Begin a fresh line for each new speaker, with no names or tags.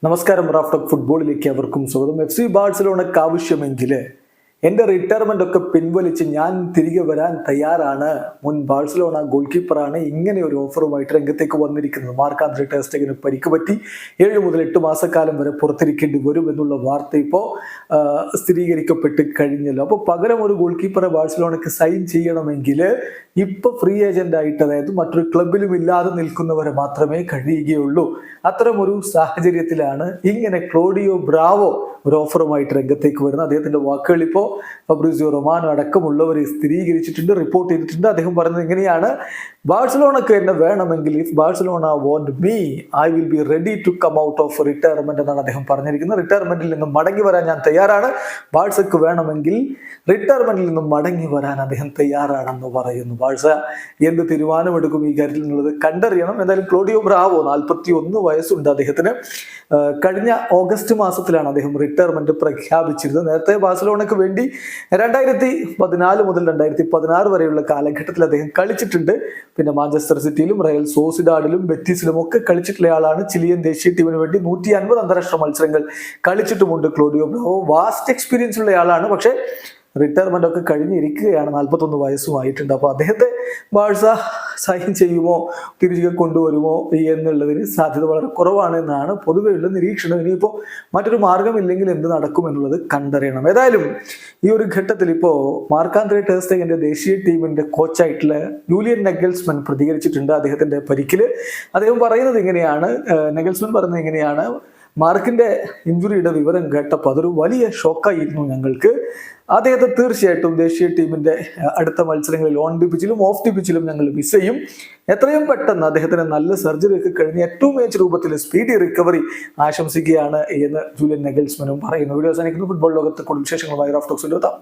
നമസ്കാരം. Raf talk ഫുട്ബോളിലേക്ക് അവർക്കും സ്വാഗതം. FC ബാഴ്സലോണക്ക് ആവശ്യമെങ്കിൽ എൻ്റെ റിട്ടയർമെൻ്റ് ഒക്കെ പിൻവലിച്ച് ഞാൻ തിരികെ വരാൻ തയ്യാറാണ്. മുൻ ബാഴ്സലോണ ഗോൾ കീപ്പറാണ് ഇങ്ങനെ ഒരു ഓഫറുമായിട്ട് രംഗത്തേക്ക് വന്നിരിക്കുന്നത്. മാർക്ക് ആന്ദ്രെ ടെർ സ്റ്റെഗന് പരിക്ക് പറ്റി 7 മുതൽ 8 മാസക്കാലം വരെ പുറത്തിരിക്കേണ്ടി വരും എന്നുള്ള വാർത്ത ഇപ്പോൾ സ്ഥിരീകരിക്കപ്പെട്ട് കഴിഞ്ഞല്ലോ. അപ്പോൾ പകരം ഒരു ഗോൾ കീപ്പറെ ബാഴ്സലോണയ്ക്ക് സൈൻ ചെയ്യണമെങ്കിൽ ഇപ്പോൾ ഫ്രീ ഏജന്റ് ആയിട്ട്, അതായത് മറ്റൊരു ക്ലബിലും ഇല്ലാതെ നിൽക്കുന്നവരെ മാത്രമേ കഴിയുകയുള്ളൂ. അത്തരമൊരു സാഹചര്യത്തിലാണ് ഇങ്ങനെ ക്ലോഡിയോ ബ്രാവോ ഒരു ഓഫറുമായിട്ട് രംഗത്തേക്ക് വരുന്നത്. അദ്ദേഹത്തിന്റെ വാക്കുകൾ ഇപ്പോൾ ഫബ്രിസിയോ റൊമാനോ അടക്കമുള്ളവർ സ്ഥിരീകരിച്ചിട്ടുണ്ട്, റിപ്പോർട്ട് ചെയ്തിട്ടുണ്ട്. അദ്ദേഹം പറയുന്നത് ഇങ്ങനെയാണ്: ബാഴ്സലോണക്ക് എന്നെ വേണമെങ്കിൽ, if Barcelona want me, I will be ready to come out of retirement എന്നാണ് അദ്ദേഹം പറഞ്ഞിരിക്കുന്നത്. റിട്ടയർമെന്റിൽ നിന്നും മടങ്ങി വരാൻ ഞാൻ തയ്യാറാണ്. ബാഴ്സക്ക് വേണമെങ്കിൽ റിട്ടയർമെന്റിൽ നിന്നും മടങ്ങി വരാൻ അദ്ദേഹം തയ്യാറാണെന്ന് പറയുന്നു. ബാഴ്സ എന്ത് തീരുമാനമെടുക്കും ഈ കാര്യത്തിൽ എന്നുള്ളത് കണ്ടറിയണം. എന്തായാലും ക്ലോഡിയോ ബ്രാവോ 41 വയസ്സുണ്ട് അദ്ദേഹത്തിന്. കഴിഞ്ഞ ഓഗസ്റ്റ് മാസത്തിലാണ് അദ്ദേഹം റിട്ടയർമെന്റ് പ്രഖ്യാപിച്ചിരുന്നത്. നേരത്തെ ബാഴ്സലോണയ്ക്ക് വേണ്ടി 2014 മുതൽ 2016 വരെയുള്ള കാലഘട്ടത്തിൽ അദ്ദേഹം കളിച്ചിട്ടുണ്ട്. പിന്നെ മാഞ്ചസ്റ്റർ സിറ്റിയിലും റയൽ സോസിഡാഡിലും ബെറ്റിസിലും ഒക്കെ കളിച്ചിട്ടുള്ള ആളാണ്. ചിലിയൻ ദേശീയ ടീമിന് വേണ്ടി 150 അന്താരാഷ്ട്ര മത്സരങ്ങൾ കളിച്ചിട്ടുമുണ്ട് ക്ലോഡിയോ ബ്രാവോ. വാസ്റ്റ് എക്സ്പീരിയൻസ് ഉള്ള ആളാണ്. പക്ഷേ റിട്ടയർമെന്റ് ഒക്കെ കഴിഞ്ഞിരിക്കുകയാണ്. 41 വയസ്സുമായിട്ടുണ്ട്. അപ്പോൾ അദ്ദേഹത്തെ ബാഴ്സ സൈൻ ചെയ്യുമോ, തിരികെ കൊണ്ടുവരുമോ എന്നുള്ളതിന് സാധ്യത വളരെ കുറവാണ് എന്നാണ് പൊതുവെയുള്ള നിരീക്ഷണം. ഇനിയിപ്പോൾ മറ്റൊരു മാർഗമില്ലെങ്കിൽ എന്ത് നടക്കും എന്നുള്ളത് കണ്ടറിയണം. ഏതായാലും ഈ ഒരു ഘട്ടത്തിൽ ഇപ്പോൾ മാർക്ക് ആന്ദ്രെ ടെർ സ്റ്റെഗന്റെ ദേശീയ ടീമിന്റെ കോച്ചായിട്ടുള്ള ജൂലിയൻ നെഗൽസ്മൻ പ്രതികരിച്ചിട്ടുണ്ട് അദ്ദേഹത്തിന്റെ പരിക്കില്. അദ്ദേഹം പറയുന്നത് ഇങ്ങനെയാണ്, നെഗൽസ്മൻ പറയുന്നത് ഇങ്ങനെയാണ്: മാർക്കിന്റെ ഇഞ്ചുറിയുടെ വിവരം കേട്ടപ്പോൾ അതൊരു വലിയ ഷോക്കായിരുന്നു ഞങ്ങൾക്ക്. അദ്ദേഹത്തെ തീർച്ചയായിട്ടും ദേശീയ ടീമിന്റെ അടുത്ത മത്സരങ്ങളിൽ ഓൺ ദി പിച്ചിലും ഓഫ് ദി പിച്ചിലും ഞങ്ങൾ മിസ് ചെയ്യും. എത്രയും പെട്ടെന്ന് അദ്ദേഹത്തിന് നല്ല സർജറി ഒക്കെ കഴിഞ്ഞ് ഏറ്റവും മികച്ച രൂപത്തിൽ സ്പീഡി റിക്കവറി ആശംസിക്കുകയാണ് എന്ന് ജൂലിയൻ നെഗൽസ്മനും പറയുന്നു. വീഡിയോ അവസാനിക്കുന്നു. ഫുട്ബോൾ ലോകത്തെ കൂടുതൽ വിശേഷങ്ങളുമായി റാഫ് ടോക്സിൽ എത്താം.